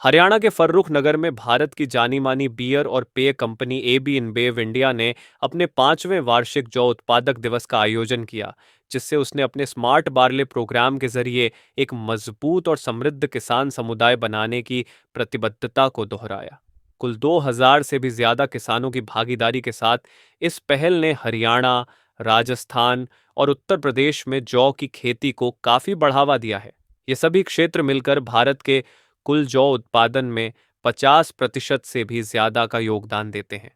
हरियाणा के फर्रुख नगर में भारत की जानी मानी बियर और पेय कंपनी एबी InBev इंडिया ने अपने 5वें वार्षिक जौ उत्पादक दिवस का आयोजन किया, जिससे उसने अपने स्मार्ट बार्ले प्रोग्राम के जरिए एक मजबूत और समृद्ध किसान समुदाय बनाने की प्रतिबद्धता को दोहराया। कुल 2000 से भी ज्यादा किसानों की भागीदारी के साथ इस पहल ने हरियाणा, राजस्थान और उत्तर प्रदेश में जौ की खेती को काफी बढ़ावा दिया है। ये सभी क्षेत्र मिलकर भारत के कुल जौ उत्पादन में 50% से भी ज्यादा का योगदान देते हैं।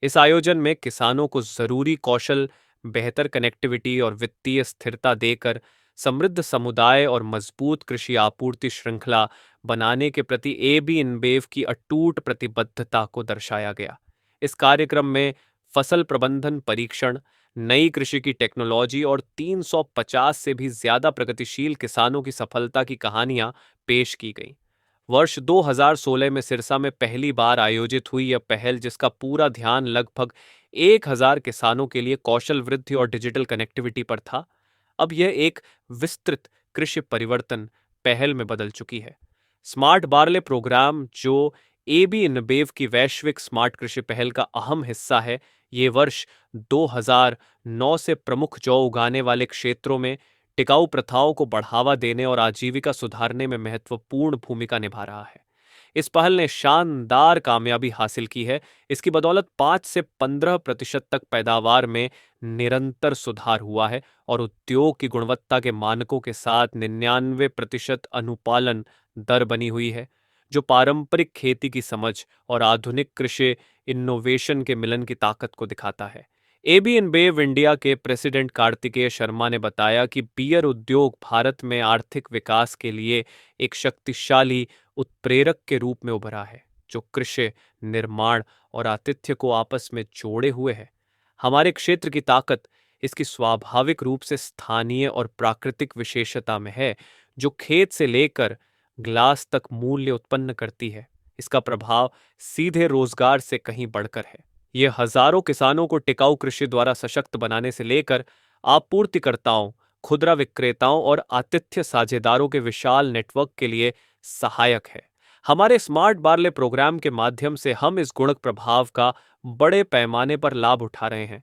इस आयोजन में किसानों को जरूरी कौशल, बेहतर कनेक्टिविटी और वित्तीय स्थिरता देकर समृद्ध समुदाय और मजबूत कृषि आपूर्ति श्रृंखला बनाने के प्रति एबी InBev की अटूट प्रतिबद्धता को दर्शाया गया। इस कार्यक्रम में फसल प्रबंधन परीक्षण, नई कृषि की टेक्नोलॉजी और 350 से भी ज्यादा प्रगतिशील किसानों की सफलता की कहानियां पेश की गईं। वर्ष 2016 में सिरसा में पहली बार आयोजित हुई यह पहल, जिसका पूरा ध्यान लगभग 1000 किसानों के लिए कौशल वृद्धि और डिजिटल कनेक्टिविटी पर था, अब यह एक विस्तृत कृषि परिवर्तन पहल में बदल चुकी है। स्मार्ट बार्ले प्रोग्राम, जो एबी InBev की वैश्विक स्मार्ट कृषि पहल का अहम हिस्सा है, ये वर्ष 2009 से प्रमुख जौ उगाने वाले क्षेत्रों में टिकाऊ प्रथाओं को बढ़ावा देने और आजीविका सुधारने में महत्वपूर्ण भूमिका निभा रहा है। इस पहल ने शानदार कामयाबी हासिल की है। इसकी बदौलत 5 से 15% तक पैदावार में निरंतर सुधार हुआ है और उद्योग की गुणवत्ता के मानकों के साथ 99% अनुपालन दर बनी हुई है, जो पारंपरिक खेती की समझ और आधुनिक कृषि इनोवेशन के मिलन की ताकत को दिखाता है। एबी InBev इंडिया के प्रेसिडेंट कार्तिकेय शर्मा ने बताया कि बियर उद्योग भारत में आर्थिक विकास के लिए एक शक्तिशाली उत्प्रेरक के रूप में उभरा है, जो कृषि, निर्माण और आतिथ्य को आपस में जोड़े हुए है। हमारे क्षेत्र की ताकत इसकी स्वाभाविक रूप से स्थानीय और प्राकृतिक विशेषता में है, जो खेत से लेकर ग्लास तक मूल्य उत्पन्न करती है। इसका प्रभाव सीधे रोजगार से कहीं बढ़कर है। ये हजारों किसानों को टिकाऊ कृषि द्वारा सशक्त बनाने से लेकर आपूर्तिकर्ताओं, खुदरा विक्रेताओं और आतिथ्य साझेदारों के विशाल नेटवर्क के लिए सहायक है। हमारे स्मार्ट बार्ले प्रोग्राम के माध्यम से हम इस गुणक प्रभाव का बड़े पैमाने पर लाभ उठा रहे हैं।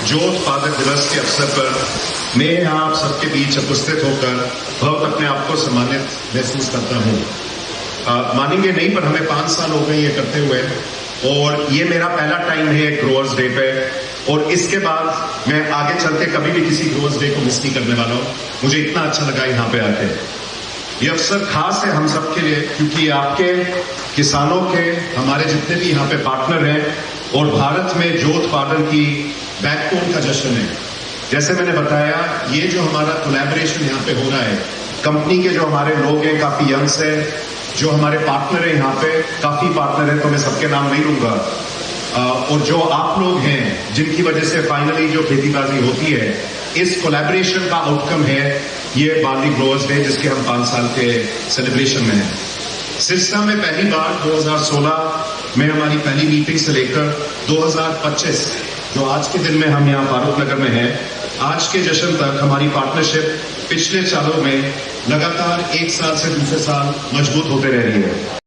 जौ उत्पादक दिवस के अवसर पर मैं यहाँ आप सबके बीच उपस्थित होकर बहुत अपने आप को सम्मानित महसूस करता हूँ। मानेंगे नहीं, पर हमें 5 साल हो गए ये करते हुए, और ये मेरा पहला टाइम है ग्रोअर्स डे पे, और इसके बाद मैं आगे चल के कभी भी किसी ग्रोअर्स डे को मिस नहीं करने वाला हूँ। मुझे इतना अच्छा लगा यहाँ पे आके। ये अवसर खास है हम सबके लिए, क्योंकि आपके किसानों के, हमारे जितने भी यहाँ पे पार्टनर हैं, और भारत में जौ उत्पादन की बैकबोन का जश्न है। जैसे मैंने बताया, ये जो हमारा कोलैबोरेशन यहाँ पे हो रहा है, कंपनी के जो हमारे लोग हैं काफी यंग्स हैं, जो हमारे पार्टनर हैं यहाँ पे काफी पार्टनर हैं, तो मैं सबके नाम नहीं लूंगा, और जो आप लोग हैं जिनकी वजह से फाइनली जो खेतीबाजी होती है, इस कोलैबोरेशन का आउटकम है ये बार्ली ग्रोअर्स डे, जिसके हम 5 साल के सेलिब्रेशन में हैं। सिरसा में पहली बार 2016 में हमारी पहली मीटिंग से लेकर 2025 जो आज के दिन में हम यहाँ फारूक नगर में हैं, आज के जश्न तक हमारी पार्टनरशिप पिछले सालों में लगातार एक साल से दूसरे साल मजबूत होते रह रही है।